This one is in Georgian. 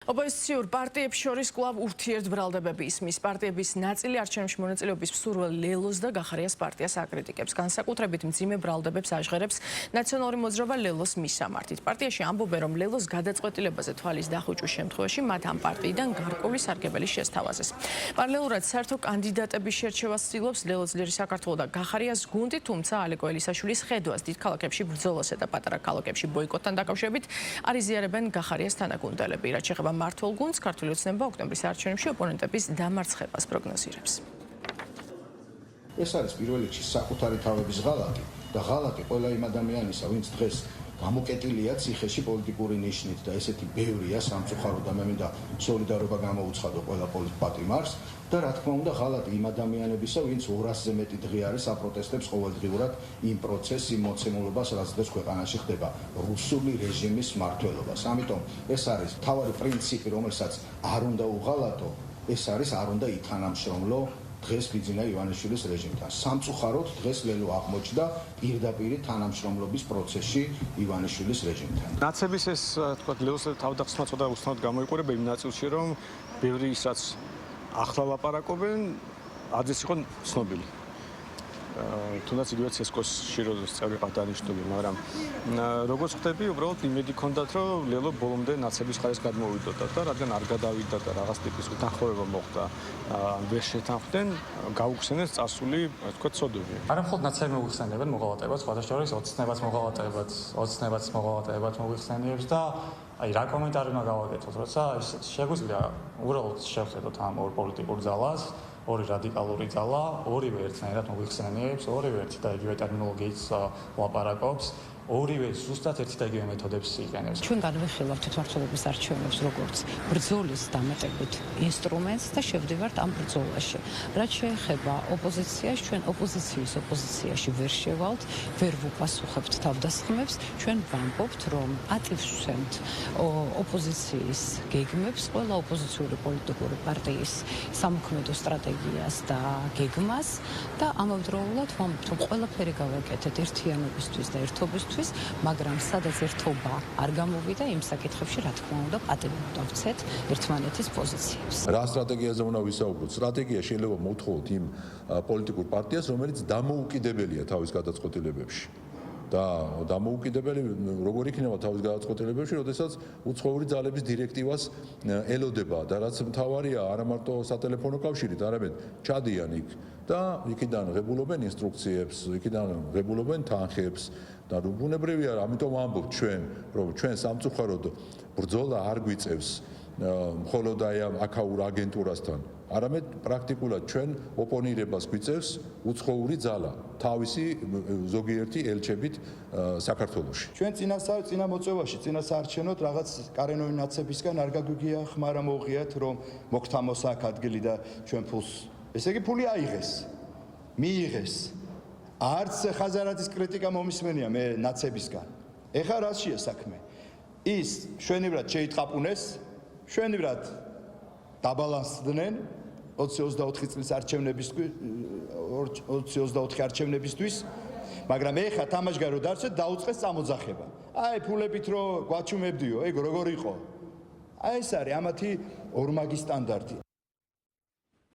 ოპოზიციურ პარტიებს შორის კვლავ ურთიერთბრალდებები ისმის. პარტიების ნაწილი არჩევნებში მონაწილეობის მსურველ ლელოს და გახარიას პარტიას აკრიტიკებს. განსაკუთრებით მძიმე ბრალდებებს აჟღერებს ნაციონალური მოძრაობა ლელოს მისამართით. პარტიაში ამბობენ, რომ ლელოს გადაწყვეტილებაზე თვალის დახუჭვის შემთხვევაში მათ ამ პარტიიდან გარკვეული სარგებელი შესთავაზეს. პარალელურად საერთო კანდიდატების შერჩევას ცდილობს ლელოს ძლიერი საქართველო და გახარიას გუნდი, თუმცა ალეკო ელისაშვილის ხედვას დიდ ქალაქებში ბრძოლასა და პატარა ქალაქებში ბოიკოტთან დაკავშირებით არ იზიარებენ გახარიას თანაგუნდელები. რაც შეეხება მართულ გუნდს, ქართული ოცნება ოქტომბრის არჩევნებში ოპონენტების დამარცხებას პროგნოზირებს. ეს არის პირველ რიგში საკუთარი თავების ღალატი და ღალატი ყველა იმ ადამიანისა, ვინც დღეს გამოკეტილია ციხეში პოლიტიკური ნიშნით და ესეთი ბევრია სამწუხარო და მე მინდა სოლიდარობა გამოუცხადო ყველა პატიმარს და რა თქმა უნდა ღალატი იმ ადამიანებისა, ვინც 200-ზე მეტი დღე არის აპროტესტებს ყოველდღიურად იმ პროცესს, იმ მოცემულობას, რაც დღეს ქვეყანაში ხდება რუსული რეჟიმის მმართველობას. ამიტომ ეს არის მთავარი პრინციპი, რომელსაც არ უნდა უღალატო, ეს არის არ უნდა ითანამშრომლო დღეს ბიძინა ივანიშვილის რეჟიმთან. სამწუხაროდ დღეს ლელო აღმოჩნდა პირდაპირ თანამშრომლობის პროცესში ივანიშვილის რეჟიმთან. ნაცების ეს თქვა ლელოს თავდახსნაც და უცნაურად გამოიყურება იმ ნაწილში, რომ ბევრი ისაც ახლა ლაპარაკობენ, აძეს იყო ცნობილი. თუნდაც იგივე ცესკოს შიროზის წევრი ყავდანიშნული, მაგრამ როგორც ხდები, უბრალოდ იმედი ჰქონდათ, რომ ლელო ბოლომდე ნაცების ხარეს გადმოვიდოდა და რადგან არ გადავიდა და რაღაც ტიპის უთანხმოება მოხდა, ვერ შეთანხმდნენ, გაუხსენეს წასული, თქვა ცოდვები. არა მხოლოდ ნაცები მოიხსენებენ მოღალატებად, სხვადასხვა შორის ოცნებაც მოღალატებად მოიხსენიებს და აი რა კომენტარი უნდა გავაკეთოთ, როცა შეგვიძლია უბრალოდ შევხედოთ ამ ორ პოლიტიკურ ძალას, ორი რადიკალური ძალა, ორივე ერთნაირად მოიხსენიებს, ორივე ერთი და იგივე ტერმინოლოგიით ლაპარაკობს, ორივე ზუსტად ერთი და იგივე მეთოდებს იყენებს. ჩვენ განვიხილავთ თვითმმართველობის არჩევნებს როგორც ბრძოლის დამატებით ინსტრუმენტს და შევდივართ ამ ბრძოლაში. რაც შეეხება ოპოზიციას, ჩვენ ოპოზიციაში ვერ შევალთ, ვერ ვუპასუხებთ თავდასხმებს, ჩვენ ვამბობთ, რომ ატივს ვცემთ ოპოზიციის გეგმებს, ყველა ოპოზიციური პოლიტიკური პარტიის სამოქმედო სტრატეგიას და გეგმას და ამავდროულად ვამბობთ, რომ ყველაფერი გავაკეთეთ ერთიანობისთვის და ერთობისთვის, მაგრამ სადაც ერთობა არ გამოვიდა იმ საკითხებში, რა თქმა უნდა, პატივი დავცეთ ერთმანეთის პოზიციებს. რა სტრატეგიაზე უნდა ვისაუბროთ? სტრატეგია შეიძლება მოვთხოვოთ იმ პოლიტიკურ პარტიას, რომელიც დამოუკიდებელია თავის გადაწყვეტილებებში. და დამოუკიდებელი როგორ იქნება თავის გადაწყვეტილებებში, როდესაც უცხოური ძალების დირექტივას ელოდება და რაც მთავარია, არა მარტო სატელეფონო კავშირით, არამედ ჩადიან იქ და იქიდან ღებულობენ ინსტრუქციებს, იქიდან ღებულობენ თანხებს და ბუნებრივია, ამიტომ ვამბობთ ჩვენ, რომ ჩვენ სამწუხაროდ ბრძოლა არ გვიწევს მხოლოდ აი ამ აქაურ აგენტურასთან, არამედ პრაქტიკულად ჩვენ ოპონირებას გვიწევს უცხოური ძალა თავისი ზოგიერთი ელჩებით საქართველოში. ჩვენ წინა მოწვევაში, წინა საარჩევნოდ რაღაც კარენოვი ნაცებისგან არ გაგვიგია ხმარა მოუღიათ, რომ მოგთამოს აქ ადგილი და ჩვენ ფულს. ესე იგი ფული აიღეს. მიიღეს. არც ხაზარაძის კრიტიკა მომისმენია მე ნაცებისგან. ეხლა რაშია საქმე? ის შვენივრად შეიტყაპუნეს, შვენივრად დაბალანსდნენ 2024 წლის არჩევნებისთვის, 2024 არჩევნებისთვის, მაგრამ ეხლა თამაშგარ რო დარჩეთ, დაუწყეს წამოძახება. აი ფულებით რო გვაჩუმებდიო, ეგ როგორ იყო? აი ეს არის ამათი ორმაგი სტანდარტი.